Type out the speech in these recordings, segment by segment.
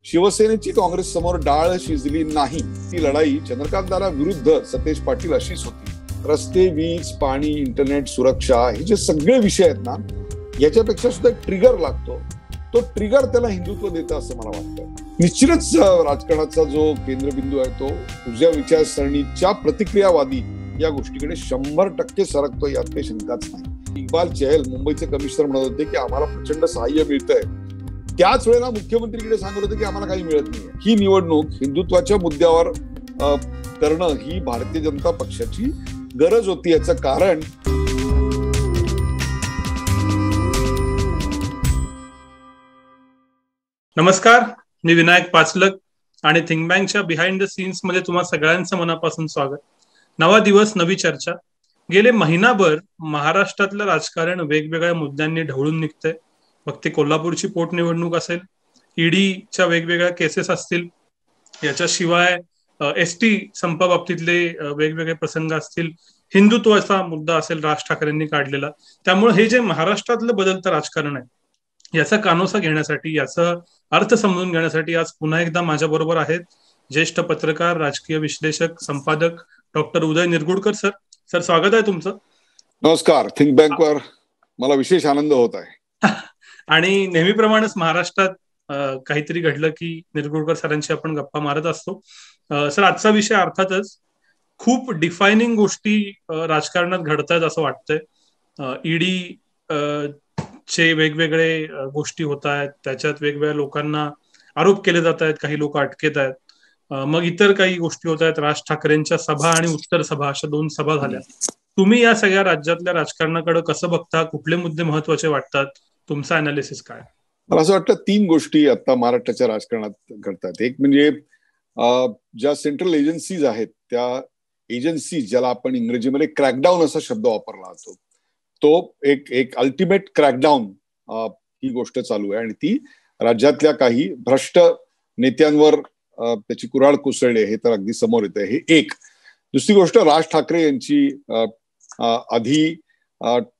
शिवसेनेची काँग्रेस समोर डाळ शिजली नाही. ती लढाई चंद्रकांत दादा विरुद्ध सतेज पाटील अशीच होती. रस्ते, वीज, पाणी, इंटरनेट, सुरक्षा हे जे सगळे विषय आहेत ना, याच्यापेक्षा सुद्धा ट्रिगर लागतो. तो ट्रिगर त्याला हिंदुत्व देतं असं मला वाटतं. निश्चितच राजकारणाचा जो केंद्रबिंदू आहे तो तुझ्या विचारसरणीच्या प्रतिक्रियावादी या गोष्टीकडे 100% सरकतो, यात काही शंकाच नाही. इक्बाल चहल मुंबईचे कमिशनर म्हणत होते की आम्हाला प्रचंड सहाय्य मिळतंय. त्याच वेळेला मुख्यमंत्रीकडे सांगत होते की आम्हाला काही मिळत नाही. ही निवडणूक हिंदुत्वाच्या मुद्द्यावर करणं ही भारतीय जनता पक्षाची गरज होती. याचं कारण नमस्कार, मी विनायक पाचलक आणि थिंक बँकच्या बिहाइंड द सीन्स मध्ये तुम्हा सगळ्यांचं मनापासून स्वागत. नवा दिवस नवी चर्चा. गेले महिनाभर महाराष्ट्रातलं राजकारण वेगवेगळ्या मुद्द्यांनी ढवळून निघतंय. मग ते कोल्हापूरची पोटनिवडणूक असेल, ईडीच्या वेगवेगळ्या केसेस असतील, याच्याशिवाय एसटी संपाबाबतीतले वेगवेगळे प्रसंग असतील, हिंदुत्वाचा मुद्दा असेल राज ठाकरेंनी काढलेला. त्यामुळे हे जे महाराष्ट्रातलं बदलतं राजकारण आहे याचा कानोसा घेण्यासाठी, याचा अर्थ समजून घेण्यासाठी आज पुन्हा एकदा माझ्या बरोबर आहेत ज्येष्ठ पत्रकार, राजकीय विश्लेषक, संपादक डॉक्टर उदय निरगुडकर. सर स्वागत आहे तुमचं. नमस्कार. थिंक बँकवर मला विशेष आनंद होत आहे. आणि नेहमीप्रमाणेच महाराष्ट्रात काहीतरी घडलं की निरगुडकर सरांशी आपण गप्पा मारत असतो. सर, आजचा विषय अर्थातच खूप डिफायनिंग गोष्टी राजकारणात घडतायत असं वाटतंय. ईडी चे वेगवेगळे गोष्टी होत आहेत, त्याच्यात वेगवेगळ्या लोकांना आरोप केले जात आहेत, काही लोक अटकेत आहेत. मग इतर काही गोष्टी होत आहेत. राज ठाकरेंच्या सभा आणि उत्तर सभा अशा 2 सभा झाल्या. तुम्ही या सगळ्या राज्यातल्या राजकारणाकडे कसं बघता? कुठले मुद्दे महत्वाचे वाटतात? तुमचा अनालिसिस काय? मला असं वाटतं 3 गोष्टी आता महाराष्ट्राच्या राजकारणात घडतात. एक म्हणजे ज्या सेंट्रल एजन्सीज आहेत त्या एजन्सीज, ज्याला आपण इंग्रजीमध्ये क्रॅकडाऊन असा शब्द वापरला जातो, तो एक अल्टिमेट क्रॅकडाऊन ही गोष्ट चालू आहे आणि ती राज्यातल्या काही भ्रष्ट नेत्यांवर त्याची कुऱ्हाड कोसळली हे तर अगदी समोर येत आहे. हे एक. दुसरी गोष्ट, राज ठाकरे यांची आधी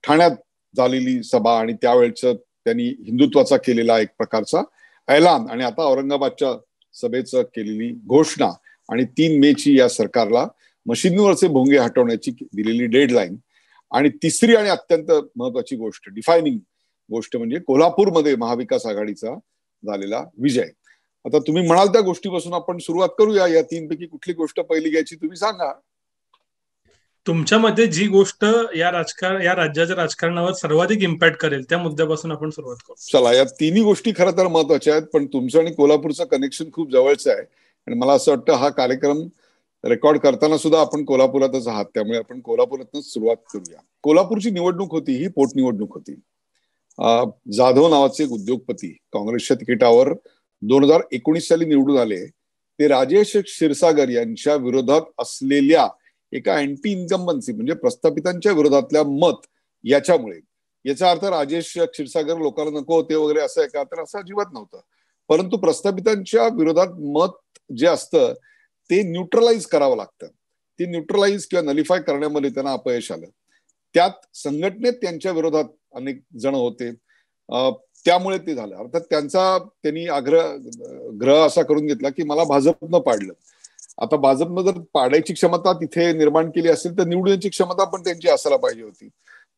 ठाण्यात झालेली सभा आणि त्यावेळेचं त्यांनी हिंदुत्वाचा केलेला एक प्रकारचा ऐलान आणि आता औरंगाबादच्या सभेचं केलेली घोषणा आणि 3 मेची या सरकारला मशिदीवरचे भोंगे हटवण्याची दिलेली डेडलाईन. आणि तिसरी आणि अत्यंत महत्वाची गोष्ट, डिफायनिंग गोष्ट म्हणजे कोल्हापूरमध्ये महाविकास आघाडीचा झालेला विजय. आता तुम्ही म्हणाल त्या गोष्टीपासून आपण सुरुवात करूया. या 3 पैकी कुठली गोष्ट पहिली घ्यायची तुम्ही सांगा. तुमच्या मते जी गोष्ट या राज्याच्या राजकारणावर सर्वाधिक इम्पॅक्ट करेल त्या मुद्द्यापासून आपण सुरुवात करू. चला, या 3 गोष्टी खरं तर महत्वाच्या आहेत, पण तुमचं आणि कोल्हापूरचं कनेक्शन खूप जवळचं आहे आणि मला असं वाटतं हा कार्यक्रम रेकॉर्ड करताना सुद्धा आपण कोल्हापुरातच आहात, त्यामुळे आपण कोल्हापुरातच सुरुवात करूया. कोल्हापूरची निवडणूक होती, ही पोटनिवडणूक होती. जाधव नावाचे एक उद्योगपती काँग्रेसच्या तिकिटावर 2019 साली निवडून आले. ते राजेश क्षीरसागर यांच्या विरोधात असलेल्या एका अँटी इन्कम्बन्सी म्हणजे प्रस्थापितांच्या विरोधातल्या मत याच्यामुळे, याचा अर्थ राजेश क्षीरसागर लोकांना नको होते वगैरे असं आहे का? तर असं अजिबात नव्हतं. परंतु प्रस्थापितांच्या विरोधात मत जे असतं ते न्यूट्रलाइज करावं लागतं. ते न्यूट्रलाइज किंवा नलिफाय करण्यामध्ये त्यांना अपयश आलं. त्यात संघटनेत त्यांच्या विरोधात अनेक जण होते, त्यामुळे ते झालं. अर्थात त्यांनी ग्रह असा करून घेतला की मला भाजपनं पाडलं. आता भाजपनं जर पाडायची क्षमता तिथे निर्माण केली असेल तर निवडण्याची क्षमता पण त्यांची असायला पाहिजे होती.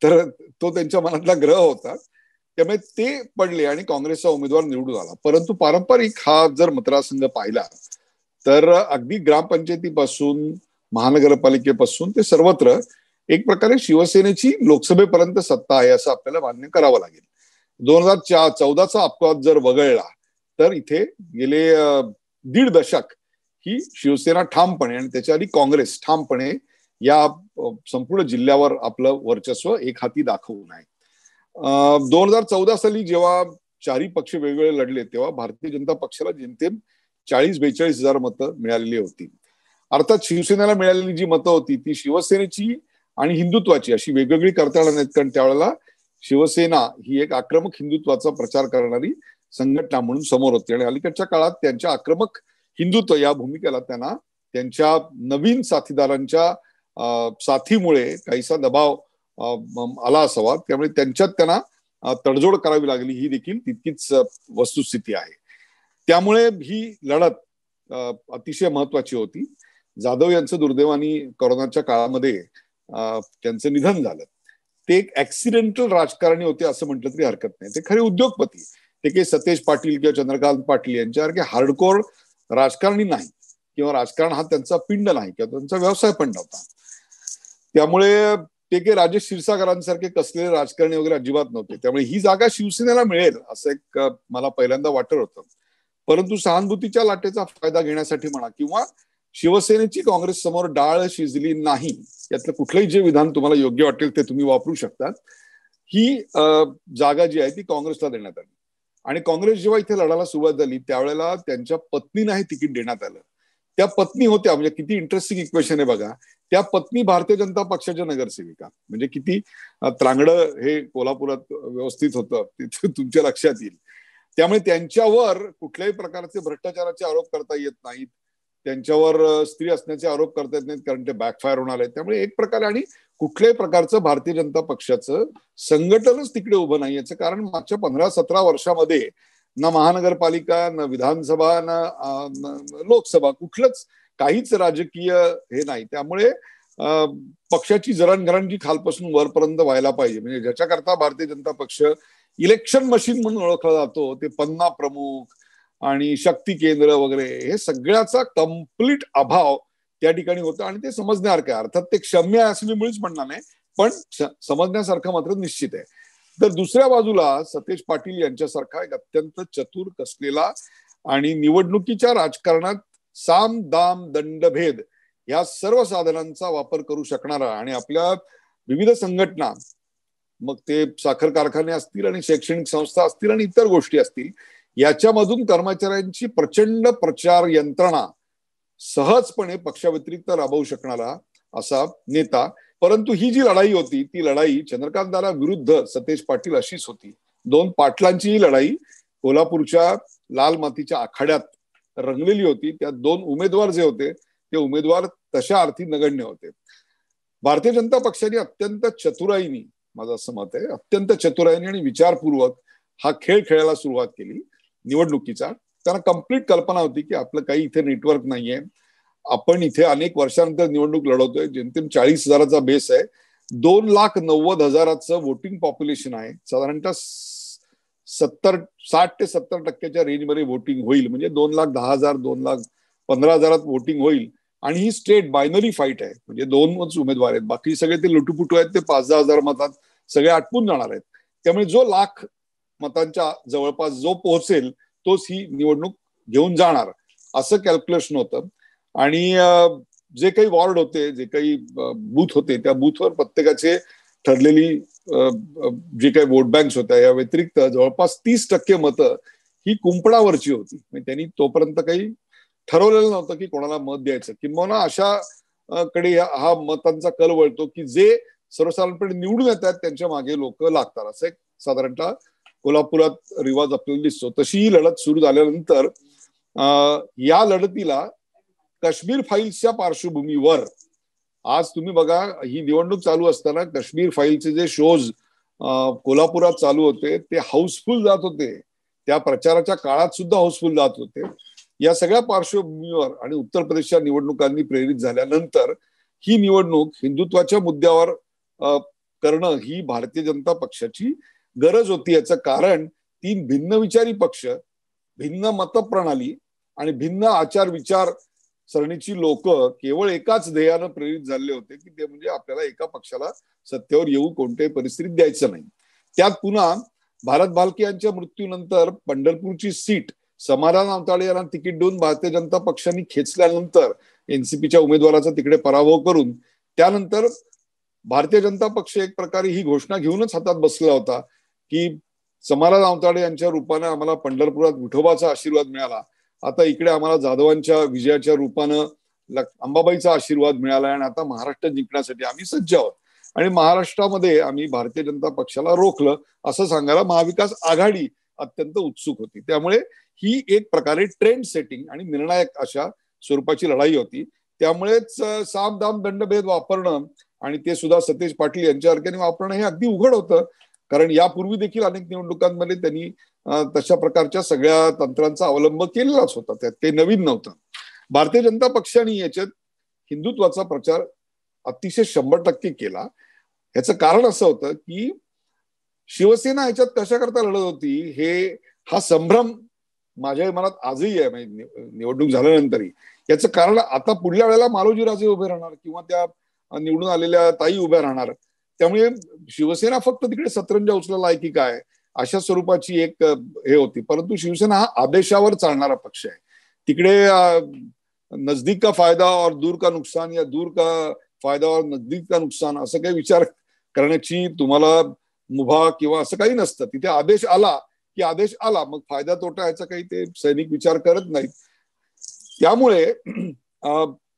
तर तो त्यांच्या मनातला ग्रह होता, त्यामुळे ते पडले आणि काँग्रेसचा उमेदवार निवडून आला. परंतु पारंपरिक हा जर मतदारसंघ पाहिला तर अगदी ग्रामपंचायतीपासून महानगरपालिकेपासून ते सर्वत्र एक प्रकारे शिवसेनेची लोकसभेपर्यंत सत्ता आहे असं आपल्याला मान्य करावं लागेल. 2014चा अपवाद जर वगळला तर इथे गेले 1.5 दशक ही शिवसेना ठामपणे आणि त्याच्या आधी काँग्रेस ठामपणे या संपूर्ण जिल्ह्यावर आपलं वर्चस्व एक हाती दाखवून आहे. 2014 साली जेव्हा 4ही पक्ष वेगवेगळे लढले तेव्हा भारतीय जनता पक्षाला जेमतेम 40-42 हजार मतं मिळालेली होती. अर्थात शिवसेनेला मिळालेली जी मतं होती ती शिवसेनेची आणि हिंदुत्वाची अशी वेगवेगळी करता येणार नाहीत, कारण त्यावेळेला शिवसेना ही एक आक्रमक हिंदुत्वाचा प्रचार करणारी संघटना म्हणून समोर होती आणि अलीकडच्या काळात त्यांच्या आक्रमक हिंदुत्व या भूमिकेला त्यांना त्यांच्या नवीन साथीदारांच्या साथीमुळे काहीसा दबाव आला असावा, त्यामुळे त्यांच्यात त्यांना तडजोड करावी लागली. ही देखील तितकीच वस्तुस्थिती आहे. त्यामुळे ही लढत अतिशय महत्वाची होती. जाधव यांचं दुर्दैवाने कोरोनाच्या काळामध्ये त्यांचं निधन झालं. ते एक ऍक्सिडेंटल राजकारणी होते असं म्हटलं तरी हरकत नाही. ते खरे उद्योगपती. ते काही सतेज पाटील किंवा चंद्रकांत पाटील यांच्यासारखे हार्डकोर राजकारणी नाही, किंवा राजकारण हा त्यांचा पिंड नाही, किंवा त्यांचा व्यवसाय पण नव्हता. त्यामुळे ते काही राजेश क्षीरसागरांसारखे कसलेले राजकारणी वगैरे अजिबात नव्हते. त्यामुळे ही जागा शिवसेनेला मिळेल असं एक मला पहिल्यांदा वाटत होतं. परंतु सहानुभूतीच्या लाटेचा फायदा घेण्यासाठी म्हणा, किंवा शिवसेनेची काँग्रेस समोर डाळ शिजली नाही, यातलं कुठलंही जे विधान तुम्हाला योग्य वाटेल ते तुम्ही वापरू शकता, ही जागा जी आहे ती काँग्रेसला देण्यात आली. आणि काँग्रेस जेव्हा इथे लढायला सुरुवात झाली त्यावेळेला त्यांच्या पत्नीला हे तिकीट देण्यात आलं. त्या पत्नी होत्या, म्हणजे किती इंटरेस्टिंग इक्वेशन आहे बघा, त्या पत्नी भारतीय जनता पक्षाच्या नगरसेविका. म्हणजे किती त्रांगडं हे कोल्हापुरात व्यवस्थित होतं ते तुमच्या लक्षात येईल. त्यामुळे त्यांच्यावर कुठल्याही प्रकारचे भ्रष्टाचाराचे आरोप करता येत नाहीत, त्यांच्यावर स्त्री असण्याचे आरोप करता येत नाहीत, कारण ते बॅकफायर होणार आहेत. त्यामुळे एक प्रकारे आणि कुठल्याही प्रकारचं भारतीय जनता पक्षाचं संघटनच तिकडे उभं नाही. याचं कारण मागच्या 15-17 वर्षामध्ये ना महानगरपालिका, ना विधानसभा, ना लोकसभा, कुठलंच काहीच राजकीय हे नाही. त्यामुळे पक्षाची जडणघडण जी खालपासून वरपर्यंत व्हायला पाहिजे, म्हणजे ज्याच्याकरता भारतीय जनता पक्ष इलेक्शन मशीन म्हणून ओळखला जातो, ते पन्ना प्रमुख आणि शक्ती केंद्र वगैरे, हे सगळ्याचा कम्प्लीट अभाव त्या ठिकाणी होतं. आणि ते समजण्यासारखं आहे. अर्थात ते क्षम्य आहे असं मी मुळीच म्हणणार नाही, पण समजण्यासारखं मात्र निश्चित आहे. तर दुसऱ्या बाजूला सतेज पाटील यांच्यासारखा एक अत्यंत चतुर कसलेला आणि निवडणुकीच्या राजकारणात साम दाम दंडभेद या सर्व साधनांचा वापर करू शकणारा, आणि आपल्या विविध संघटना, मग ते साखर कारखाने असतील आणि शैक्षणिक संस्था असतील आणि इतर गोष्टी असतील, याच्यामधून कर्मचाऱ्यांची प्रचंड प्रचार यंत्रणा सहजपणे पक्षाव्यतिरिक्त राबवू शकणारा असा नेता. परंतु ही जी लढाई होती ती लढाई चंद्रकांतदादा विरुद्ध सतेज पाटील अशीच होती. दोन पाटलांची ही लढाई कोल्हापूरच्या लाल मातीच्या आखाड्यात रंगलेली होती. त्या दोन उमेदवार जे होते ते उमेदवार तशा अर्थी नगण्य होते. भारतीय जनता पक्षाने अत्यंत चतुराईने, माझं असं मत आहे, अत्यंत चतुराईने आणि विचारपूर्वक हा खेळ खेळायला सुरुवात केली निवडणुकीचा. त्यांना कंप्लीट कल्पना होती की आपलं काही इथे नेटवर्क नाहीये, आपण इथे अनेक वर्षानंतर निवडणूक लढवतोय, जेमतेम 40,000चा बेस आहे, 2,90,000चं वोटिंग पॉप्युलेशन आहे, साधारणतः 60 ते 70% रेंजमध्ये वोटिंग होईल. म्हणजे 2,10,000 2,15,000 वोटिंग होईल. आणि ही स्टेट बायनरी फाईट आहे, म्हणजे दोनच उमेदवार आहेत, बाकी सगळे ते लुटूपुटू आहेत, ते 5-10 हजार मतात सगळे आटपून जाणार आहेत. त्यामुळे जो लाख मतांच्या जवळपास जो पोहोचेल तोच ही निवडणूक घेऊन जाणार असं कॅल्क्युलेशन होतं. आणि जे काही वॉर्ड होते, जे काही बूथ होते, त्या बूथवर प्रत्येकाचे ठरलेली जे काही वोट बँक्स होत्या या व्यतिरिक्त जवळपास 30% मतं ही कुंपणावरची होती. म्हणजे त्यांनी तोपर्यंत काही ठरवलेलं नव्हतं की कोणाला मत द्यायचं, किंवा अशा कडे हा मतांचा कल वळतो की जे सर्वसाधारणपणे निवडून येतात त्यांच्या मागे लोक लागतात. असं एक साधारणतः कोल्हापुरात रिवाज आपल्याला दिसतो. तशी ही लढत सुरू झाल्यानंतर या लढतीला काश्मीर फाईल्सच्या पार्श्वभूमीवर आज तुम्ही बघा, ही निवडणूक चालू असताना काश्मीर फाईलचे जे शोज कोल्हापुरात चालू होते ते हाऊसफुल जात होते, त्या प्रचाराच्या काळात सुद्धा हाऊसफुल जात होते. या सगळ्या पार्श्वभूमीवर आणि उत्तर प्रदेशच्या निवडणुकांनी प्रेरित झाल्यानंतर ही निवडणूक हिंदुत्वाच्या मुद्द्यावर करणं ही भारतीय जनता पक्षाची गरज होती. याचं कारण 3 भिन्न विचारी पक्ष, भिन्न मतप्रणाली आणि भिन्न आचार विचार सरणीची लोक केवळ एकाच ध्येयानं प्रेरित झाले होते की ते म्हणजे आपल्याला एका पक्षाला सत्तेवर येऊ कोणत्याही परिस्थितीत द्यायचं नाही. त्यात पुन्हा भारत भालके यांच्या मृत्यूनंतर पंढरपूरची सीट समाधान आवताडे यांना तिकीट देऊन भारतीय जनता पक्षाने खेचल्यानंतर एनसीपीच्या उमेदवाराचा तिकडे पराभव करून त्यानंतर भारतीय जनता पक्ष एक प्रकारे ही घोषणा घेऊनच हातात बसला होता की समाधान आवताडे यांच्या रूपाने आम्हाला पंढरपुरात विठोबाचा आशीर्वाद मिळाला, आता इकडे आम्हाला जाधवांच्या विजयाच्या रूपानं अंबाबाईचा आशीर्वाद मिळाला आणि आता महाराष्ट्र जिंकण्यासाठी आम्ही सज्ज आहोत आणि महाराष्ट्रामध्ये आम्ही भारतीय जनता पक्षाला रोखलं असं सांगायला महाविकास आघाडी अत्यंत उत्सुक होती. त्यामुळे ही एक प्रकारे ट्रेंड सेटिंग आणि निर्णायक अशा स्वरूपाची लढाई होती. त्यामुळेच साम दाम दंडभेद वापरणं आणि ते सुद्धा सतेज पाटील यांच्या अर्क्याने वापरणं हे अगदी उघड होतं, कारण यापूर्वी देखील अनेक निवडणुकांमध्ये त्यांनी तशा प्रकारच्या सगळ्या तंत्रांचा अवलंब केलेलाच होता, त्यात काही नवीन नव्हतं. भारतीय जनता पक्षाने याच्यात हिंदुत्वाचा प्रचार अतिशय 100% केला. याचं कारण असं होतं की शिवसेना ह्याच्यात कशा करता लढत होती, हा संभ्रम माझ्या मनात आजही आहे. निवडणूक झाल्यानंतरही याचं कारण, आता पुढल्या वेळेला मालोजी राजे उभे राहणार किंवा त्या निवडून आलेल्या ताई उभ्या राहणार, त्यामुळे शिवसेना फक्त तिकडे सतरंजा उचलायला आहे की काय, अशा स्वरूपाची एक हे होती. परंतु शिवसेना हा आदेशावर चालणारा पक्ष आहे. तिकडे नजदीक का फायदा और दूर का नुकसान, या दूर का फायदा और नजदीक का नुकसान असं काही विचार करण्याची तुम्हाला मुभा किंवा असं काही नसतं. तिथे आदेश आला की आदेश आला, मग फायदा तोटा याचा काही ते सैनिक विचार करत नाहीत. त्यामुळे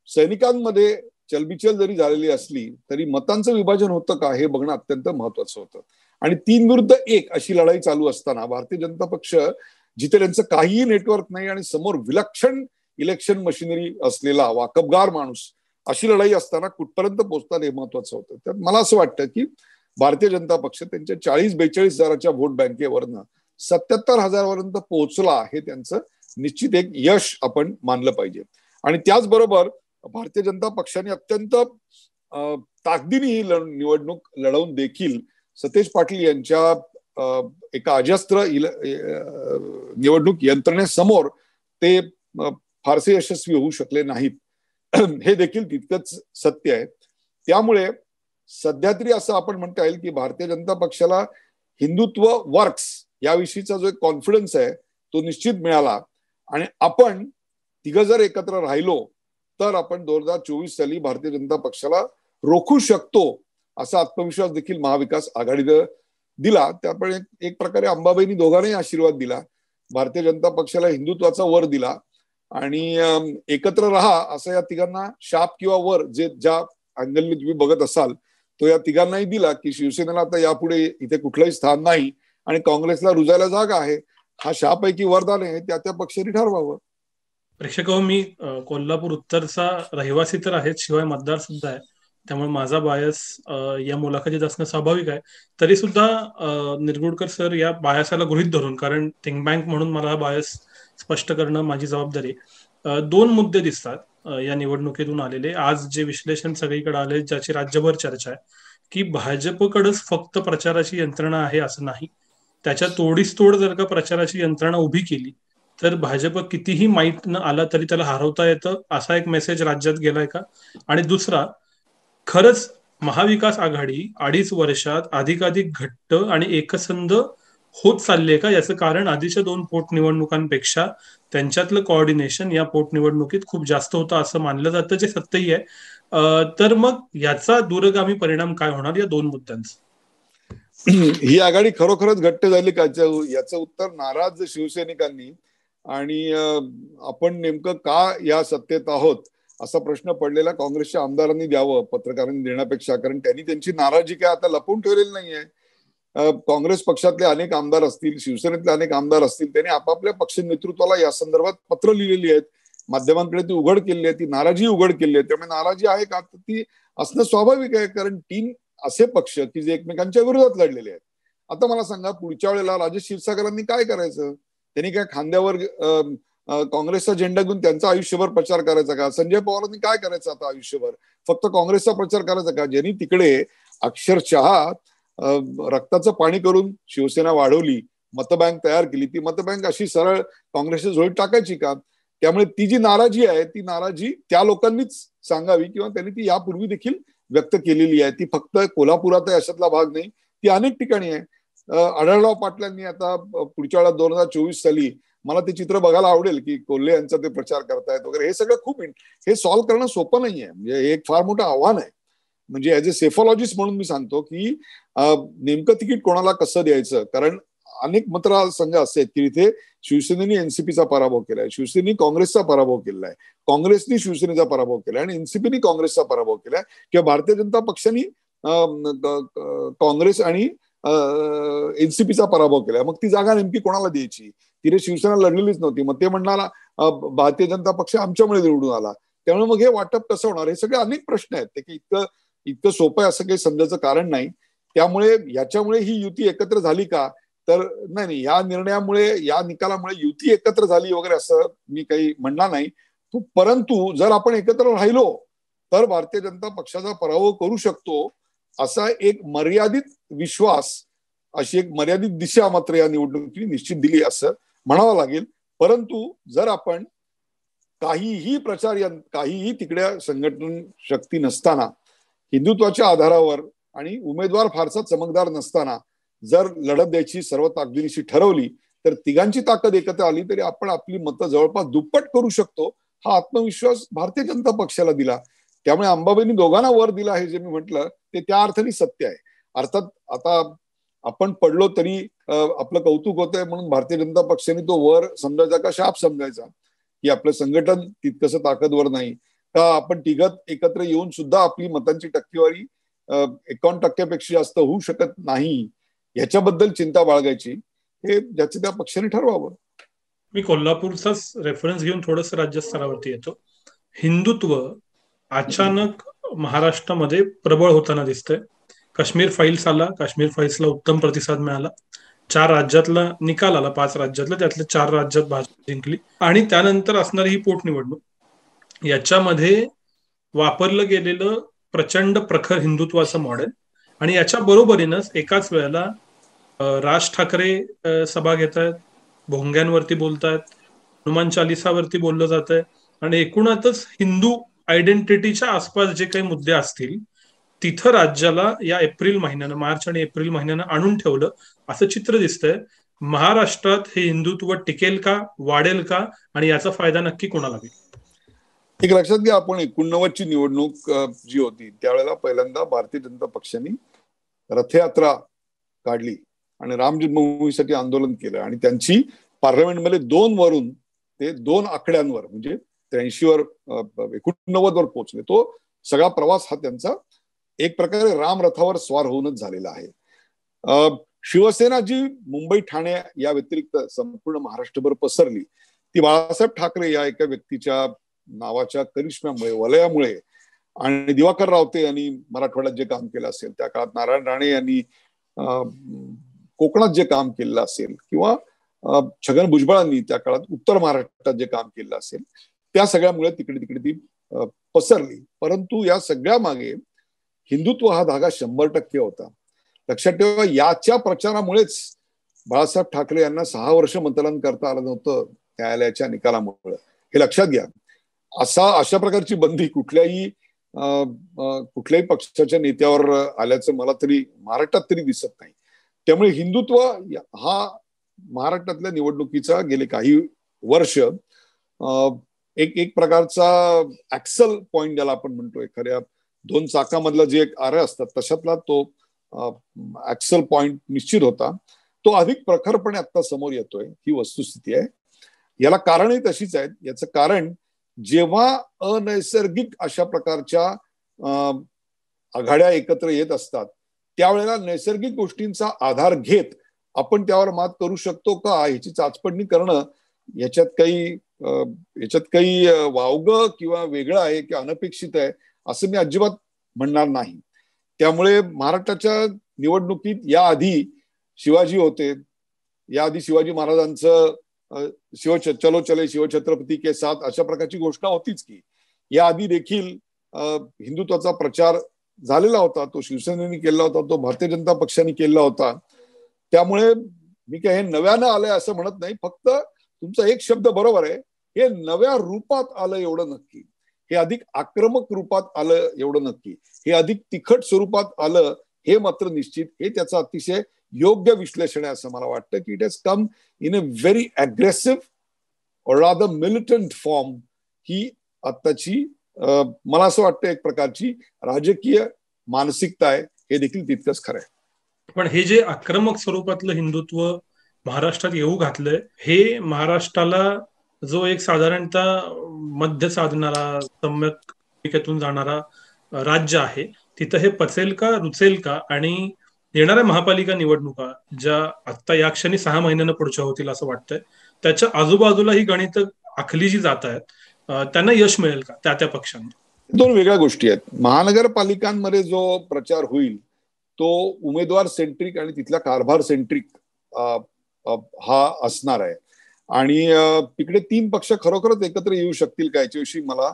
सैनिकांमध्ये चलबिचल जरी झालेली असली तरी मतांचं विभाजन होतं का हे बघणं अत्यंत महत्वाचं होतं. आणि 3-1 अशी लढाई चालू असताना भारतीय जनता पक्ष, जिथे त्यांचं काहीही नेटवर्क नाही आणि समोर विलक्षण इलेक्शन मशिनरी असलेला वाकबगार माणूस, अशी लढाई असताना कुठपर्यंत पोहोचतात हे महत्वाचं होतं. तर मला असं वाटतं की भारतीय जनता पक्ष त्यांच्या 40-42 हजाराच्या व्होट बँकेवरनं 77,000 पर्यंत पोहोचला, हे त्यांचं निश्चित एक यश आपण मानलं पाहिजे. आणि त्याचबरोबर भारतीय जनता पक्षाने अत्यंत ताकदीने ही निवडणूक लढवून देखील सतेज पाटील यांच्या एका अजस्त्र निवडणूक यंत्रणेसमोर ते फारसे यशस्वी होऊ शकले नाहीत, हे देखील तितकंच सत्य आहे. त्यामुळे सध्या तरी असं आपण म्हणता येईल की भारतीय जनता पक्षाला हिंदुत्व वर्क्स याविषयीचा जो एक कॉन्फिडन्स आहे तो निश्चित मिळाला. आणि आपण तिघं जर एकत्र राहिलो तर आपण 2024 साली भारतीय जनता पक्षाला रोखू शकतो, असा आत्मविश्वास देखील महाविकास आघाडीनं दिला. त्यामुळे एक प्रकारे अंबाबाईंनी दोघांनाही आशीर्वाद दिला. भारतीय जनता पक्षाला हिंदुत्वाचा वर दिला आणि एकत्र राहा असं या तिघांना शाप किंवा वर जे ज्या अँगलने तुम्ही बघत असाल तो या तिघांनाही दिला की शिवसेनेला आता यापुढे इथे कुठलंही स्थान नाही आणि काँग्रेसला रुजायला जागा आहे. हा शाप आहे की वरदान आहे, त्या पक्षाने ठरवावं. प्रेक्षक, मी कोल्हापूर उत्तरचा रहिवासी तर आहे, शिवाय मतदार सुद्धा आहे, त्यामुळे माझा बायस या मुलाखतीत असणं स्वाभाविक आहे. तरी सुद्धा निरगुडकर सर या बायसाला गृहीत धरून, कारण थिंक बँक म्हणून मला बायस स्पष्ट करणं माझी जबाबदारी. 2 मुद्दे दिसतात या निवडणुकीतून आलेले. आज जे विश्लेषण सगळीकडे आले, ज्याची राज्यभर चर्चा आहे की भाजपकडेच फक्त प्रचाराची यंत्रणा आहे असं नाही, त्याच्या तोडीस तोड जर का प्रचाराची यंत्रणा उभी केली तर भाजप कितीही माईट न आला तरी त्याला हरवता येतं, असा एक मेसेज राज्यात गेलाय का? आणि दुसरा, खरंच महाविकास आघाडी 2.5 वर्षात अधिकाधिक घट्ट आणि एकसंध होत चालली आहे का? याचं कारण आधीच्या 2 पोटनिवडणुकांपेक्षा त्यांच्यातलं कोऑर्डिनेशन या पोटनिवडणुकीत खूप जास्त होतं असं मानलं जातं, जे सत्यही आहे. तर मग याचा दूरगामी परिणाम काय होणार या 2 मुद्द्यांचा? ही आघाडी खरोखरच घट्ट झाली का याचं उत्तर नाराज शिवसैनिकांनी आणि आपण नेमकं का या सत्तेत आहोत असा प्रश्न पडलेला काँग्रेसच्या आमदारांनी द्यावं पत्रकारांनी देण्यापेक्षा, कारण त्यांनी त्यांची नाराजी काय आता लपवून ठेवलेली नाहीये. काँग्रेस पक्षातले अनेक आमदार असतील, शिवसेनेतले अनेक आमदार असतील, त्यांनी आपापल्या पक्ष नेतृत्वाला या संदर्भात पत्र लिहिलेली आहेत, माध्यमांकडे ती उघड केली आहे, ती नाराजी उघड केली आहे. त्यामुळे नाराजी आहे का तर ती असणं स्वाभाविक आहे, कारण 3 असे पक्ष की जे एकमेकांच्या विरोधात लढलेले आहेत. आता मला सांगा, पुढच्या वेळेला राजेश क्षीरसागरांनी काय करायचं? त्यांनी काय खांद्यावर काँग्रेसचा झेंडा घेऊन त्यांचा आयुष्यभर प्रचार करायचा का? संजय पवारांनी काय करायचं आता आयुष्यभर? फक्त काँग्रेसचा प्रचार करायचा का? ज्यांनी तिकडे अक्षरशः रक्ताचं पाणी करून शिवसेना वाढवली, मतबँक तयार केली, ती मतबँक अशी सरळ काँग्रेसच्या झोळीत टाकायची का? त्यामुळे ती जी नाराजी आहे ती नाराजी त्या लोकांनीच सांगावी किंवा त्यांनी ती यापूर्वी देखील व्यक्त केलेली आहे. ती फक्त कोल्हापुरात आहे अशातला भाग नाही, ती अनेक ठिकाणी आहे. आढळराव पाटलांनी आता पुढच्या वेळा 2024 साली, मला ते चित्र बघायला आवडेल की कोल्हे यांचा ते प्रचार करतायत वगैरे. हे सगळं खूप हे सॉल्व्ह करणं सोपं नाहीये, म्हणजे हे एक फार मोठं आव्हान आहे. म्हणजे ऍज अ सेफॉलॉजिस्ट म्हणून मी सांगतो की नेमकं तिकीट कोणाला कसं द्यायचं, कारण अनेक मतदारसंघ असे आहेत की इथे शिवसेनेने एनसीपीचा पराभव केलाय, शिवसेनेने काँग्रेसचा पराभव केलाय, काँग्रेसने शिवसेनेचा पराभव केलाय आणि एनसीपीने काँग्रेसचा पराभव केलाय, किंवा भारतीय जनता पक्षाने काँग्रेस आणि एनसीपीचा पराभव केलाय. मग ती जागा नेमकी कोणाला द्यायची? तिने शिवसेना लढलेलीच नव्हती, मग ते म्हणणारा भारतीय जनता पक्ष आमच्यामुळे निवडून आला, त्यामुळे मग हे वाटप कसं होणार? हे सगळे अनेक प्रश्न आहेत. ते इतकं सोपं आहे असं काही समजायचं कारण नाही. त्यामुळे याच्यामुळे ही युती एकत्र झाली का तर नाही, या निर्णयामुळे, या निकालामुळे युती एकत्र झाली वगैरे असं मी काही म्हणणार नाही. परंतु जर आपण एकत्र राहिलो तर भारतीय जनता पक्षाचा पराभव करू शकतो असा एक मर्यादित विश्वास, अशी एक मर्यादित दिशा मात्र या निवडणुकीने निश्चित दिली असं म्हणावं लागेल. परंतु जर आपण काहीही काहीही तिकडे संघटन शक्ती नसताना, हिंदुत्वाच्या आधारावर आणि उमेदवार फारसा चमकदार नसताना जर लढत द्यायची सर्व ताकदीनिशी ठरवली तर तिघांची ताकद एकत्र आली तरी आपण आपली मतं जवळपास दुप्पट करू शकतो, हा आत्मविश्वास भारतीय जनता पक्षाला दिला. त्यामुळे अंबाबाईंनी दोघांना वर दिला हे जे मी म्हटलं ते त्या अर्थाने सत्य आहे. अर्थात आता आपण पडलो तरी आपलं कौतुक होतंय म्हणून भारतीय जनता पक्षाने तो वर समजायचा का शाप समजायचा, की आपलं संघटन तितकंसं ताकदवर नाही का, आपण तिघत एकत्र येऊन सुद्धा आपली मतांची टक्केवारी 51% जास्त होऊ शकत नाही, ह्याच्याबद्दल चिंता बाळगायची, हे ज्याचं त्या पक्षाने ठरवावं. मी कोल्हापूरचाच रेफरन्स घेऊन थोडस राज्य स्तरावरती येतो. हिंदुत्व अचानक महाराष्ट्रामध्ये प्रबळ होताना दिसतंय. काश्मीर फाईल्स आला, काश्मीर फाईल्सला उत्तम प्रतिसाद मिळाला, 4 राज्यातला निकाल आला, 5 राज्यातला, त्यातल्या 4 राज्यात भाजप जिंकली. आणि त्यानंतर असणारी ही पोटनिवडणूक, याच्यामध्ये वापरलं गेलेलं प्रचंड प्रखर हिंदुत्वाचं मॉडेल, आणि याच्या बरोबरीनंच एकाच वेळेला राज ठाकरे सभा घेत आहेत, भोंग्यांवरती बोलतायत, हनुमान चालिसावरती बोललं जात आहे, आणि एकूणातच हिंदू आयडेंटिटीच्या आसपास जे काही मुद्दे असतील तिथं राज्याला या एप्रिल महिन्यानं, मार्च आणि एप्रिल महिन्यानं आणून ठेवलं असं चित्र दिसतंय. महाराष्ट्रात हे हिंदुत्व टिकेल का, वाढेल का, आणि याचा फायदा नक्की कोणाला होईल? एक लक्षात घ्या, आपण 89 ची निवडणूक जी होती त्यावेळेला पहिल्यांदा भारतीय जनता पक्षाने रथयात्रा काढली आणि राम जन्मभूमीसाठी आंदोलन केलं आणि त्यांची पार्लमेंटमध्ये 2 वरून ते 2 आकड्यांवर म्हणजे 83 वर 89 वर पोहोचले. तो सगळा प्रवास हा त्यांचा एक प्रकारे राम रथावर स्वार होऊनच झालेला आहे. शिवसेना जी मुंबई ठाणे या व्यतिरिक्त संपूर्ण महाराष्ट्रभर पसरली ती बाळासाहेब ठाकरे या एका व्यक्तीच्या नावाच्या करिश्म्यामुळे, वलयामुळे, आणि दिवाकर रावते यांनी मराठवाड्यात जे काम केलं असेल, त्या काळात नारायण राणे यांनी कोकणात जे काम केलेलं असेल, किंवा छगन भुजबळांनी त्या काळात उत्तर महाराष्ट्रात जे काम केलं असेल, त्या सगळ्यामुळे तिकडे तिकडे ती पसरली. परंतु या सगळ्या मागे हिंदुत्व हा धागा 100% होता. लक्षात ठेवा, याच्या प्रचारामुळेच बाळासाहेब ठाकरे यांना 6 वर्ष मतदान करता आलं नव्हतं न्यायालयाच्या निकालामुळे, हे लक्षात घ्या. अशा प्रकारची बंदी कुठल्याही पक्षाच्या नेत्यावर आल्याचं मला तरी महाराष्ट्रात तरी दिसत नाही. त्यामुळे हिंदुत्व हा महाराष्ट्रातल्या निवडणुकीचा गेले काही वर्ष एक प्रकारचा ऍक्सल पॉइंट ज्याला आपण म्हणतो, एखाद्या 2 चाकामधला जे एक आरे असतात तशातला तो ऍक्सल पॉइंट निश्चित होता. तो अधिक प्रखरपणे आता समोर येतोय, ही वस्तुस्थिती आहे. याला कारणही तशीच आहेत. याचं कारण, जेव्हा अनैसर्गिक अशा प्रकारच्या आघाड्या एकत्र येत असतात त्यावेळेला नैसर्गिक गोष्टींचा आधार घेत आपण त्यावर मात करू शकतो का ह्याची चाचपडणी करणं, याच्यात काही वावगं किंवा वेगळं आहे की अनपेक्षित आहे असं मी अजिबात म्हणणार नाही. त्यामुळे महाराष्ट्राच्या निवडणुकीत याआधी शिवाजी होते, याआधी शिवाजी महाराजांचं चलो चले शिवछत्रपती के साथ अशा प्रकारची घोषणा होतीच की. याआधी देखील हिंदुत्वाचा प्रचार झालेला होता, तो शिवसेनेने केला होता, तो भारतीय जनता पक्षाने केला होता. त्यामुळे मी काय हे नव्यानं आलंय असं म्हणत नाही. फक्त तुमचा एक शब्द बरोबर आहे, हे नव्या रूपात आलं एवढं नक्की, हे अधिक आक्रमक रूपात आलं एवढं नक्की, हे अधिक तिखट स्वरूपात आलं हे मात्र निश्चित. हे त्याचं अतिशय योग्य विश्लेषण आहे असं मला वाटतं की it has come in a very aggressive और रादर मिलिटंट फॉर्म. ही आत्ताची मला असं वाटतं एक प्रकारची राजकीय मानसिकता आहे. हे देखील तितकंच खरं आहे. पण हे जे आक्रमक स्वरूपातलं हिंदुत्व महाराष्ट्रात येऊ घातलंय, हे महाराष्ट्राला जो एक साधारणतः मध्य साधणारा, सम्यकेतून जाणारा राज्य आहे, तिथं हे पचेल का, रुचेल का? आणि येणाऱ्या महापालिका निवडणुका ज्या आता या क्षणी 6 महिन्यानं पुढच्या होतील असं वाटतंय, त्याच्या आजूबाजूला ही गणित आखली जी जात आहेत, त्यांना यश मिळेल का त्या पक्षांना? 2 वेगळ्या गोष्टी आहेत. महानगरपालिकांमध्ये जो प्रचार होईल तो उमेदवार सेंट्रिक आणि तिथल्या कारभार सेंट्रिक हा असणार आहे. आणि तिकडे 3 पक्ष खरोखरच एकत्र येऊ शकतील का याच्याविषयी मला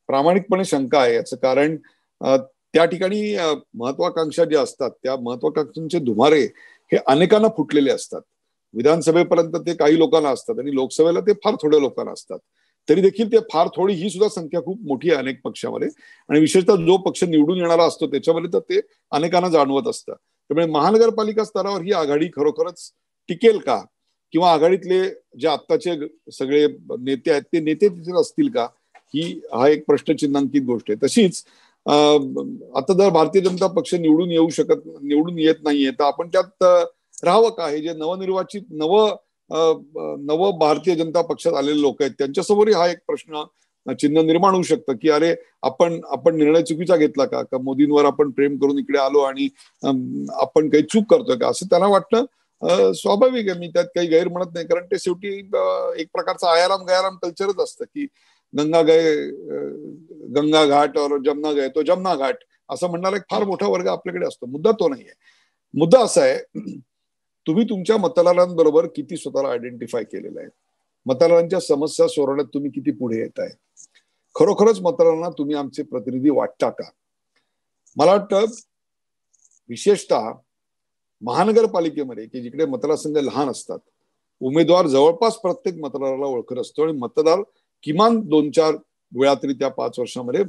प्रामाणिकपणे शंका आहे. याचं कारण त्या ठिकाणी महत्वाकांक्षा ज्या असतात त्या महत्वाकांक्षांचे धुमारे हे अनेकांना फुटलेले असतात. विधानसभेपर्यंत ते काही लोकांना असतात आणि लोकसभेला ते फार थोड्या लोकांना असतात. तरी देखील ते फार थोडी ही सुद्धा संख्या खूप मोठी आहे अनेक पक्षामध्ये, आणि विशेषतः जो पक्ष निवडून येणारा असतो त्याच्यामध्ये तर ते अनेकांना जाणवत असतं. त्यामुळे महानगरपालिका स्तरावर ही आघाडी खरोखरच टिकेल का, किंवा आघाडीतले जे आत्ताचे सगळे नेते आहेत ते नेते तिथे असतील का, हा एक प्रश्नचिन्हांकित गोष्ट आहे. तशीच आता जर भारतीय जनता पक्ष निवडून येत नाहीये तर आपण त्यात राहावं का. हे जे नवनिर्वाचित नव भारतीय जनता पक्षात आलेले लोक आहेत त्यांच्यासमोरही हा एक प्रश्न चिन्ह निर्माण होऊ शकतं की अरे आपण निर्णय चुकीचा घेतला का, मोदींवर आपण प्रेम करून इकडे आलो आणि आपण काही चूक करतोय का, असं त्यांना वाटणं स्वाभाविक आहे. मी त्यात काही गैर म्हणत नाही, कारण ते शेवटी एक प्रकारचं आयाराम गयाराम कल्चरच असतं की गंगा घाट और जमना गए तो जमना घाट असं म्हणणारा एक फार मोठा वर्ग आपल्याकडे असतो. मुद्दा तो नाहीये. मुद्दा असा आहे, तुम्ही तुमच्या मतदारांबरोबर किती स्वतःला आयडेंटिफाय केलेलं आहे, मतदारांच्या समस्या सोडवण्यात तुम्ही किती पुढे येत आहे, खरोखरच मतदारांना तुम्ही आमचे प्रतिनिधी वाटता का. मला वाटतं विशेषतः महानगरपालिकेमध्ये की जिकडे मतदारसंघ लहान असतात, उमेदवार जवळपास प्रत्येक मतदाराला ओळखत असतो आणि मतदार किमान 2-4 वेळा तरी त्या 5 वर्षामध्ये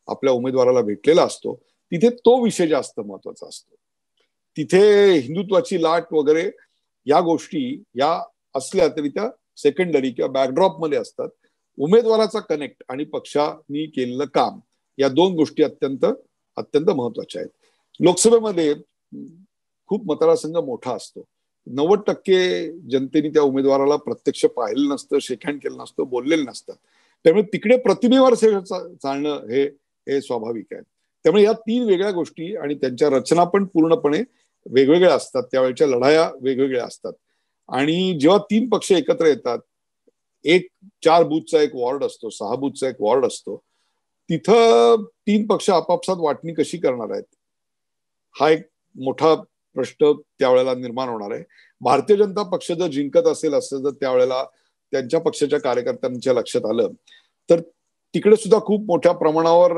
आपल्या उमेदवाराला भेटलेला असतो. तिथे तो विषय जास्त महत्वाचा असतो. तिथे हिंदुत्वाची लाट वगैरे या गोष्टी या असल्या तरी त्या सेकंडरी किंवा बॅकड्रॉप मध्ये असतात. उमेदवाराचा कनेक्ट आणि पक्षांनी केलेलं काम या 2 गोष्टी अत्यंत महत्वाच्या आहेत. लोकसभेमध्ये खूप मतदारसंघ मोठा असतो. 90% जनतेने त्या उमेदवाराला प्रत्यक्ष पाहिलं नसतं, शेकहँड केलं नसतं, बोललेलं नसतं. त्यामुळे तिकडे प्रतिमेवर चालणं हे स्वाभाविक आहे. त्यामुळे या 3 वेगळ्या गोष्टी आणि त्यांच्या रचना पण पूर्णपणे वेगवेगळ्या असतात, त्यावेळेच्या लढाया वेगवेगळ्या असतात. आणि जेव्हा 3 पक्ष एकत्र येतात, 4 बूथचा एक वॉर्ड असतो, 6 बूथचा एक वॉर्ड असतो, तिथं 3 पक्ष आपापसात वाटणी कशी करणार आहेत हा एक मोठा प्रश्न त्यावेळेला निर्माण होणार आहे. भारतीय जनता पक्ष जर जिंकत असेल असं जर त्यावेळेला त्यांच्या पक्षाच्या कार्यकर्त्यांच्या लक्षात आलं तर तिकडे सुद्धा खूप मोठ्या प्रमाणावर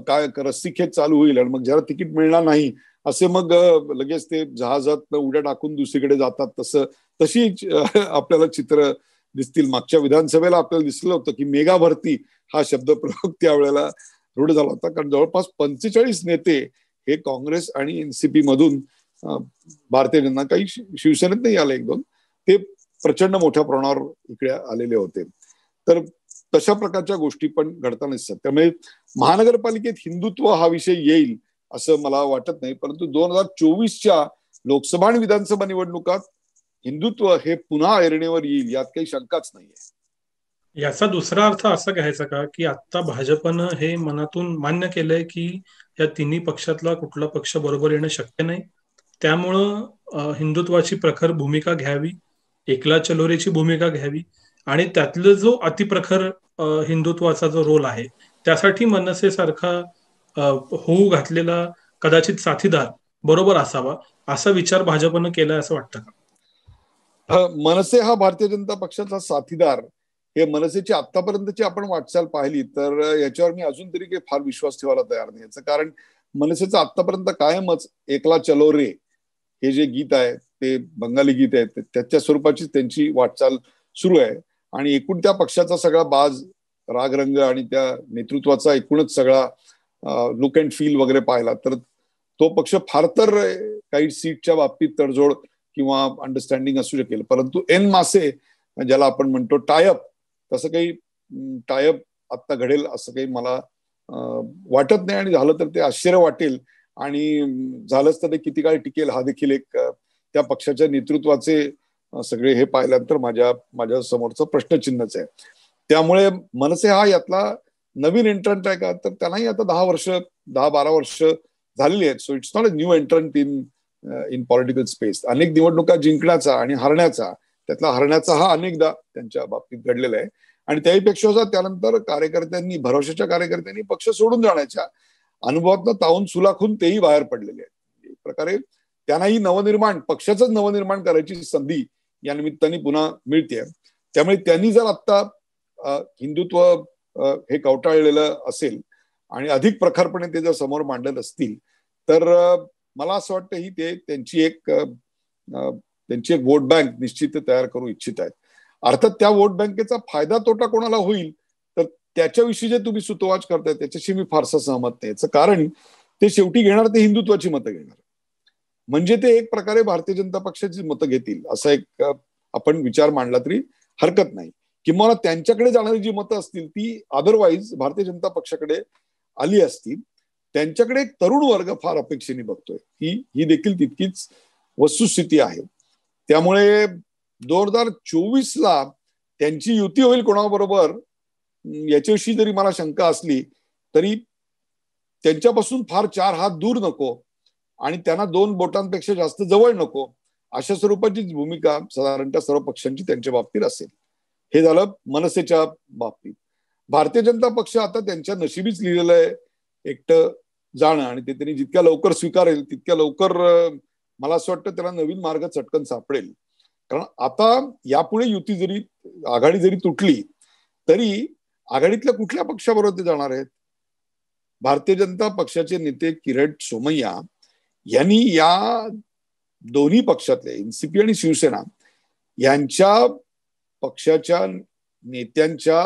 काय रस्सीखेच चालू होईल आणि मग जरा तिकीट मिळणार नाही असे मग लगेच ते जहाजात उड्या टाकून दुसरीकडे जातात. तशी आपल्याला चित्र दिसतील. मागच्या विधानसभेला आपल्याला दिसलं होतं की मेगा भरती हा शब्द प्रयोग त्यावेळेला रूढ झाला होता, कारण जवळपास 45 नेते हे काँग्रेस आणि एनसीपी मधून भारतीय जनता, काही शिवसेनेत नाही आले 1-2, ते प्रचंड मोठ्या प्रमाणावर इकडे आलेले होते. तर तशा प्रकारच्या गोष्टी पण घडताना दिसतात. त्यामुळे महानगरपालिकेत हिंदुत्व हा विषय येईल असं मला वाटत नाही, परंतु 2024च्या लोकसभा आणि विधानसभा निवडणुकात हिंदुत्व हे पुन्हा ऐरणीवर येईल यात काही शंकाच नाहीये. याचा दुसरा अर्थ असा घ्यायचा का की आता भाजपनं हे मनातून मान्य केलंय की या तिन्ही पक्षातला कुठला पक्ष बरोबर येणं शक्य नाही, त्यामुळं हिंदुत्वाची प्रखर भूमिका घ्यावी, एकला चलोरेची भूमिका घ्यावी आणि त्यातलं जो अतिप्रखर हिंदुत्वाचा जो रोल आहे त्यासाठी मनसे सारखा होऊ घातलेला कदाचित साथीदार बरोबर असावा असा विचार भाजपनं केलाय असं वाटतं का. मनसे हा भारतीय जनता पक्षाचा साथीदार हे मनसेची आतापर्यंतची आपण वाटचाल पाहिली तर याच्यावर मी अजून तरी काही फार विश्वास ठेवायला तयार नाही. याचं कारण मनसेचं आतापर्यंत कायमच एकला चलो रे हे जे गीत आहे ते बंगाली गीत आहे त्याच्या स्वरूपाची त्यांची वाटचाल सुरू आहे आणि एकूण त्या पक्षाचा सगळा बाज रागरंग आणि त्या नेतृत्वाचा एकूणच सगळा लुक अँड फील वगैरे पाहिला तर तो पक्ष फार तर काही सीटच्या बाबतीत तडजोड किंवा अंडरस्टँडिंग असू शकेल, परंतु एन मासे ज्याला आपण म्हणतो टायअप, तसं काही टायअप आता घडेल असं काही मला वाटत नाही. आणि झालं तर ते आश्चर्य वाटेल आणि झालंच तर ते किती काळ टिकेल हा देखील एक त्या पक्षाच्या नेतृत्वाचे सगळे हे पाहिल्यानंतर माझ्या समोरचं प्रश्नचिन्हच आहे. त्यामुळे मनसे हा यातला नवीन एंट्रंट आहे का तर त्यांनाही आता 10-12 वर्ष झालेली आहेत. So it's not a new entrant in political space. अनेक निवडणुका जिंकण्याचा आणि हरण्याचा, त्यातला हरण्याचा हा अनेकदा त्यांच्या बाबतीत घडलेला आहे आणि त्याहीपेक्षा त्यानंतर भरवशाच्या कार्यकर्त्यांनी पक्ष सोडून जाण्याच्या अनुभवातनं तावून सुलाखून तेही बाहेर पडलेले आहेत. एक प्रकारे त्यांनाही पक्षाचंच नवनिर्माण करायची संधी या निमित्ताने पुन्हा मिळते. त्यामुळे त्यांनी जर आता हिंदुत्व हे कवटाळलेलं असेल आणि अधिक प्रखरपणे ते जर समोर मांडत असतील तर मला असं वाटतं ही ते त्यांची एक वोट बँक निश्चित तयार करू इच्छित आहेत. अर्थात त्या वोट बँकेचा फायदा तोटा कोणाला होईल तर त्याच्याविषयी जे तुम्ही सुतोवाच करताय त्याच्याशी मी फारसं सहमत नाही. याचं कारण ते शेवटी घेणार ते हिंदुत्वाची मतं घेणार, म्हणजे ते एक प्रकारे भारतीय जनता पक्षाची मतं घेतील असा एक आपण विचार मांडला तरी हरकत नाही. किंवा त्यांच्याकडे जाणारी जी मतं असतील ती अदरवाईज भारतीय जनता पक्षाकडे आली असतील. त्यांच्याकडे एक तरुण वर्ग फार अपेक्षेने बघतोय, ही देखील तितकीच वस्तुस्थिती आहे. त्यामुळे 2024ला त्यांची युती होईल कोणाबरोबर याच्याविषयी जरी मला शंका असली तरी त्यांच्यापासून फार 4 हात दूर नको आणि त्यांना 2 बोटांपेक्षा जास्त जवळ नको अशा स्वरूपाची भूमिका साधारणतः सर्व पक्षांची त्यांच्या बाबतीत असेल. हे झालं मनसेच्या बाबतीत. भारतीय जनता पक्ष आता त्यांच्या नशिबीच लिहिलेलं आहे एकटं जाणं आणि ते त्यांनी जितक्या लवकर स्वीकारेल तितक्या लवकर मला असं वाटतं त्याला नवीन मार्ग चटकन सापडेल. कारण आता यापुढे युती जरी आघाडी जरी तुटली तरी आघाडीतल्या कुठल्या पक्षाबरोबर ते जाणार आहेत? भारतीय जनता पक्षाचे नेते किरीट सोमय्या यांनी या दोन्ही पक्षातले एनसीपी आणि शिवसेना यांच्या पक्षाच्या नेत्यांच्या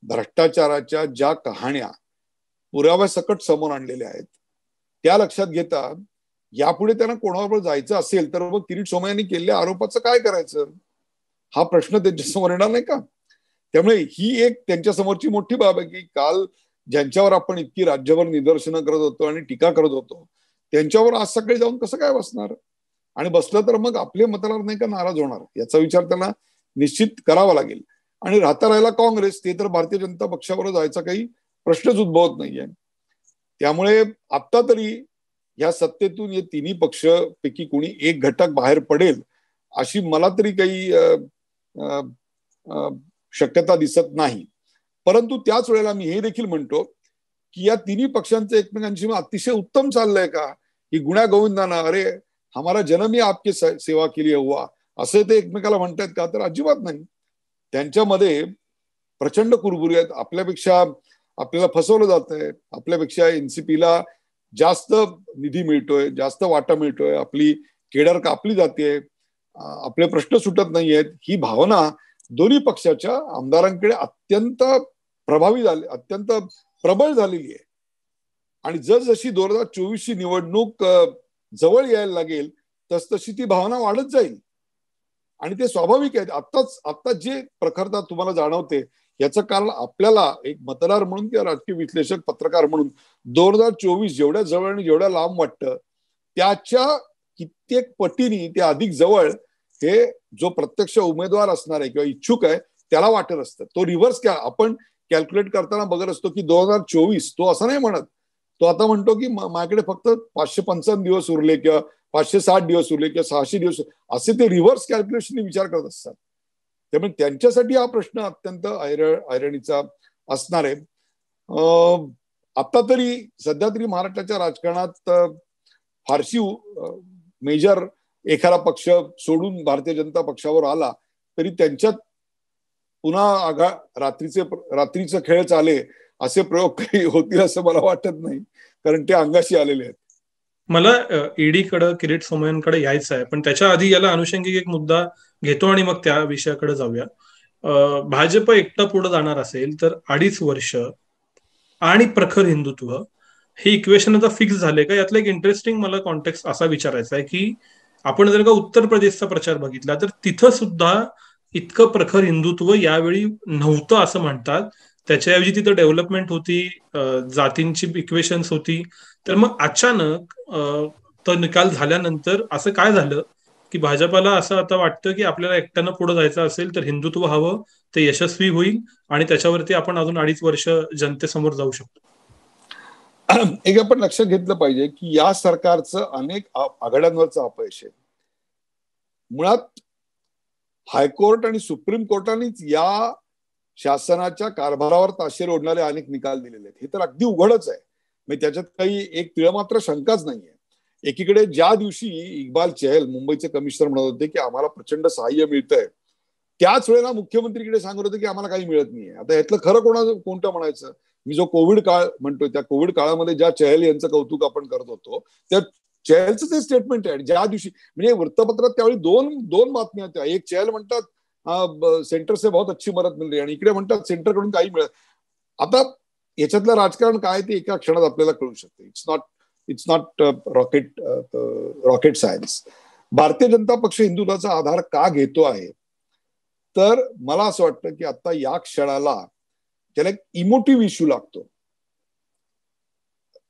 भ्रष्टाचाराच्या ज्या कहाण्या पुराव्यासकट समोर आणलेल्या आहेत त्या लक्षात घेता यापुढे त्यांना कोणाबरोबर जायचं असेल तर मग किरीट सोमय्यांनी केलेल्या आरोपाचं काय करायचं हा प्रश्न त्यांच्या समोर येणार नाही का? त्यामुळे ही एक त्यांच्या समोरची मोठी बाब आहे की काल ज्यांच्यावर आपण इतकी राज्यभर निदर्शनं करत होतो आणि टीका करत होतो त्यांच्यावर आज सकाळी जाऊन कसं काय बसणार? आणि बसलं तर मग आपले मतदार नाही का नाराज होणार याचा विचार त्यांना निश्चित करावा लागेल. आणि राहिला काँग्रेस, ते तर भारतीय जनता पक्षाबरोबर जायचा काही प्रश्नच उद्भवत नाहीये. त्यामुळे आता तरी या सत्तेतून हे तिन्ही पक्ष पैकी कोणी एक घटक बाहेर पडेल अशी मला तरी काही शक्यता दिसत नाही. परंतु त्याच वेळेला मी हे देखील म्हणतो की या तिन्ही पक्षांचं एकमेकांशी अतिशय उत्तम चाललंय का? ही गुण्या गोविंदाना अरे हमारा जन्म ही आपकी सेवा के लिए हुआ असे ते एकमेकाला म्हणतात का? तर अजिबात नाही. त्यांच्यामध्ये प्रचंड कुरबुरी आहेत. आपल्यापेक्षा आपल्याला फसवलं जातंय, आपल्यापेक्षा एनसीपीला जास्त निधी मिळतोय, जास्त वाटा मिळतोय, आपली केडर कापली जाते, आपले प्रश्न सुटत नाहीयेत, ही भावना दोन्ही पक्षाच्या आमदारांकडे अत्यंत प्रभावी झाली, अत्यंत प्रबळ झालेली आहे. आणि जसजशी 2024ची निवडणूक जवळ यायला लागेल तसतशी ती भावना वाढत जाईल आणि ते स्वाभाविक आहे. आता जे प्रखरता तुम्हाला जाणवते याचं कारण आपल्याला एक मतदार म्हणून किंवा राजकीय विश्लेषक पत्रकार म्हणून 2024 जेवढ्या जवळ आणि जेवढ्या लांब वाटतं त्याच्या कित्येक पटीने ते अधिक जवळ हे जो प्रत्यक्ष उमेदवार असणार आहे किंवा इच्छुक आहे त्याला वाटत असतं. तो रिव्हर्स आपण कॅल्क्युलेट करताना बघत असतो की 2024 तो असं नाही म्हणत, तो आता म्हणतो की माझ्याकडे फक्त 555 दिवस उरले किंवा 560 दिवस उरले किंवा 600 दिवस असे ते रिव्हर्स कॅल्क्युलेशन विचार करत असतात. त्यामुळे त्यांच्यासाठी हा प्रश्न अत्यंत ऐरणीचा असणार आहे. आता तरी सध्या तरी महाराष्ट्राच्या राजकारणात फारशी मेजर एखादा पक्ष सोडून भारतीय जनता पक्षावर आला तरी त्यांच्यात पुन्हा रात्रीचे खेळ चाले असे प्रयोग काही होतील असं मला वाटत नाही, कारण ते अंगाशी आलेले आहेत. मला ईडीकडे किरीट सोमय्यांकडे यायचं आहे, पण त्याच्या आधी याला अनुषंगिक एक मुद्दा घेतो आणि मग त्या विषयाकडे जाऊया. भाजप एकटा पुढे जाणार असेल तर 2.5 वर्ष आणि प्रखर हिंदुत्व हे इक्वेशन आता फिक्स झाले का? यातलं एक इंटरेस्टिंग मला कॉन्टेक्स्ट असा विचारायचा आहे की आपण जर का उत्तर प्रदेशचा प्रचार बघितला तर तिथं सुद्धा इतकं प्रखर हिंदुत्व यावेळी नव्हतं असं म्हणतात. त्याच्याऐवजी तिथं डेव्हलपमेंट होती, जातींची इक्वेशन्स होती. तर मग अचानक तो निकाल झाल्यानंतर असं काय झालं की भाजपाला असं आता वाटतं की आपल्याला एकट्यानं पुढे जायचं असेल तर हिंदुत्व हवं, ते यशस्वी होईल आणि त्याच्यावरती आपण अजून 2.5 वर्ष जनतेसमोर जाऊ शकतो. एक आपण लक्षात घेतलं पाहिजे की या सरकारचं अनेक आघाड्यांवरचं अपयश आहे. मुळात हायकोर्ट आणि सुप्रीम कोर्टानेच या शासनाच्या कारभारावर ताशेर ओढणारे अनेक निकाल दिलेले आहेत. हे तर अगदी उघडच आहे, म्हणजे त्याच्यात काही एक तिळमात्र शंकाच नाहीये. एकीकडे ज्या दिवशी इक्बाल चहल मुंबईचे कमिशनर म्हणत होते की आम्हाला प्रचंड सहाय्य मिळतंय, त्याच वेळेला मुख्यमंत्रीकडे सांगत होते की आम्हाला काही मिळत नाहीये. आता यातलं खरं कोणतं म्हणायचं? मी जो कोविड काळ म्हणतोय त्या कोविड काळामध्ये ज्या चहल यांचं कौतुक आपण करत होतो त्या चहलचं ते स्टेटमेंट आहे. ज्या दिवशी म्हणजे वृत्तपत्रात त्यावेळी दोन बातम्या होत्या. एक चहल म्हणतात सेंटर से बहुत अच्छी मदत मिळते आणि इकडे म्हणतात सेंटरकडून काही मिळत. आता याच्यातलं राजकारण काय ते एका क्षणात आपल्याला कळू शकते. It's not rocket science. Bharatiya Janata पक्ष हिंदुत्वाचा आधार का घेतो आहे तर मला असं वाटतं की आता या क्षणाला त्याला एक इमोटिव्ह इश्यू लागतो.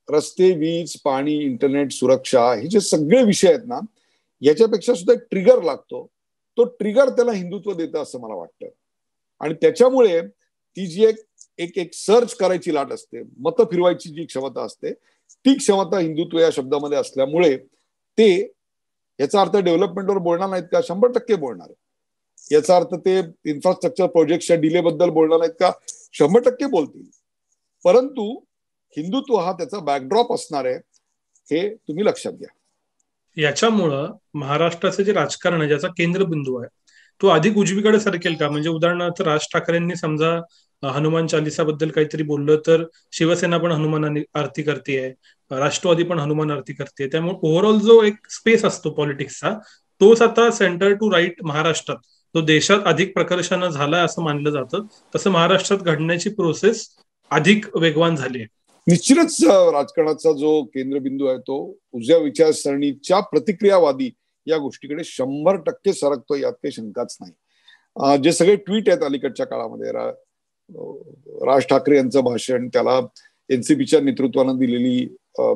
रस्ते, वीज, पाणी, इंटरनेट, सुरक्षा हे जे सगळे विषय आहेत ना याच्यापेक्षा सुद्धा एक ट्रिगर लागतो. तो ट्रिगर त्याला हिंदुत्व देतं असं मला वाटतं. आणि त्याच्यामुळे ती जी एक सर्च करायची लाट असते, मतं फिरवायची जी क्षमता असते ती क्षमता हिंदुत्व या शब्दामध्ये असल्यामुळे ते याचा अर्थ डेव्हलपमेंटवर बोलणार नाहीत का? 100% बोलणार. याचा अर्थ ते इन्फ्रास्ट्रक्चर प्रोजेक्टच्या डिले बद्दल बोलणार नाहीत का? 100% बोलतील. परंतु हिंदुत्व हा त्याचा बॅकड्रॉप असणार आहे हे तुम्ही लक्षात घ्या. याच्यामुळं महाराष्ट्राचे जे राजकारण आहे ज्याचा केंद्रबिंदू आहे तो अधिक उजवीकडे सरकेल का? म्हणजे उदाहरणार्थ राज ठाकरेंनी समजा हनुमान चालिसाबद्दल काहीतरी बोललं तर शिवसेना पण हनुमान आरती करते, राष्ट्रवादी पण हनुमान आरती करते. त्यामुळे ओव्हरऑल जो एक स्पेस असतो पॉलिटिक्सचा तोच आता सेंटर टू राईट महाराष्ट्रात तो देशात अधिक प्रकर्षानं झालाय असं मानलं जातं. तसं महाराष्ट्रात घडण्याची प्रोसेस अधिक वेगवान झाली आहे. निश्चितच राजकारणाचा जो केंद्रबिंदू आहे तो उजव्या विचारसरणीच्या प्रतिक्रियावादी या गोष्टीकडे 100% सरकतो, यात काही शंकाच नाही. जे सगळे ट्विट आहेत अलीकडच्या काळामध्ये राज ठाकरे यांचं भाषण, त्याला एनसीपीच्या नेतृत्वानं दिलेली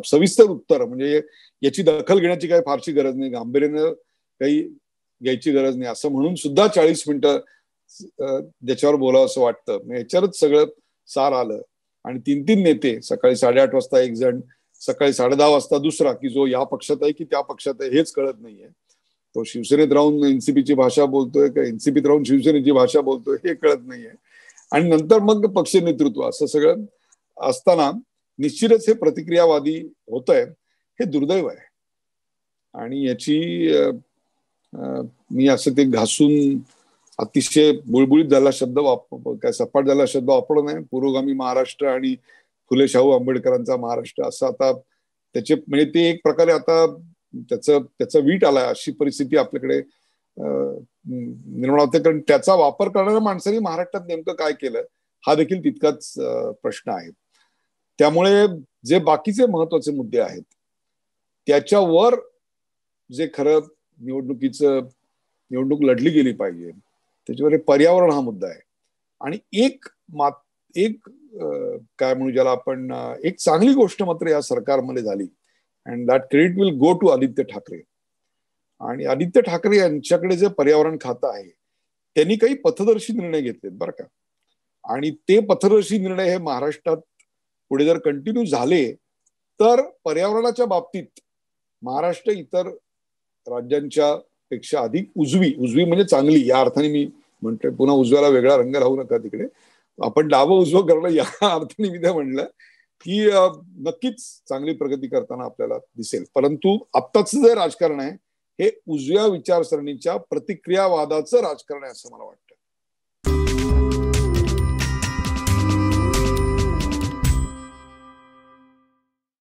सविस्तर उत्तर, म्हणजे याची दखल घेण्याची काही फारशी गरज नाही, गांभीर्यानं काही घ्यायची गरज नाही असं म्हणून सुद्धा 40 मिनिटं ज्याच्यावर बोलावं असं वाटतं. याच्यावरच सगळं सार आलं. आणि 3 नेते, सकाळी 8:30 वाजता एक जण, सकाळी 10:30 वाजता दुसरा, की जो या पक्षात आहे की त्या पक्षात आहे हेच कळत नाहीये. तो शिवसेनेत राहून एनसीपीची भाषा बोलतोय का एनसीपीत राहून शिवसेनेची भाषा बोलतोय हे कळत नाहीये. आणि नंतर मग पक्ष नेतृत्व असं सगळं असताना निश्चितच हे प्रतिक्रियावादी होत आहे. हे दुर्दैव आहे. आणि याची मी असं ते घासून अतिशय बुळबुळीत झाला शब्द काय सपाट झाला शब्द वापरला नाही. पुरोगामी महाराष्ट्र आणि फुले शाहू आंबेडकरांचा महाराष्ट्र असं आता त्याचे म्हणजे ते एक प्रकारे आता त्याचा वीट आलाय अशी परिस्थिती आपल्याकडे निर्माण होते. कारण त्याचा वापर करणाऱ्या माणसांनी महाराष्ट्रात नेमकं काय केलं हा देखील तितकाच प्रश्न आहे. त्यामुळे जे बाकीचे महत्वाचे मुद्दे आहेत त्याच्यावर जे खरं निवडणूक लढली गेली पाहिजे त्याच्यावर पर्यावरण हा मुद्दा आहे. आणि एक काय म्हणू ज्याला आपण एक चांगली गोष्ट मात्र या सरकारमध्ये झाली and that credit will go to Aditya Thackeray. आणि आदित्य ठाकरे यांच्याकडे जे पर्यावरण खातं आहे त्यांनी काही पथदर्शी निर्णय घेतलेत बरं का. आणि ते पथदर्शी निर्णय हे महाराष्ट्रात पुढे जर कंटिन्यू झाले तर पर्यावरणाच्या बाबतीत महाराष्ट्र इतर राज्यांच्या पेक्षा अधिक उजवी म्हणजे चांगली या अर्थाने मी म्हणतोय. पुन्हा उजव्याला वेगळा रंग राहू नका तिकडे, आपण डावं उजवं करणं या अर्थाने मी म्हणलं की नक्कीच चांगली प्रगती करताना आपल्याला दिसेल. परंतु आत्ताच जे राजकारण आहे हे उजव्या विचारसरणीच्या प्रतिक्रियावादाचं राजकारण आहे असं मला वाटतं.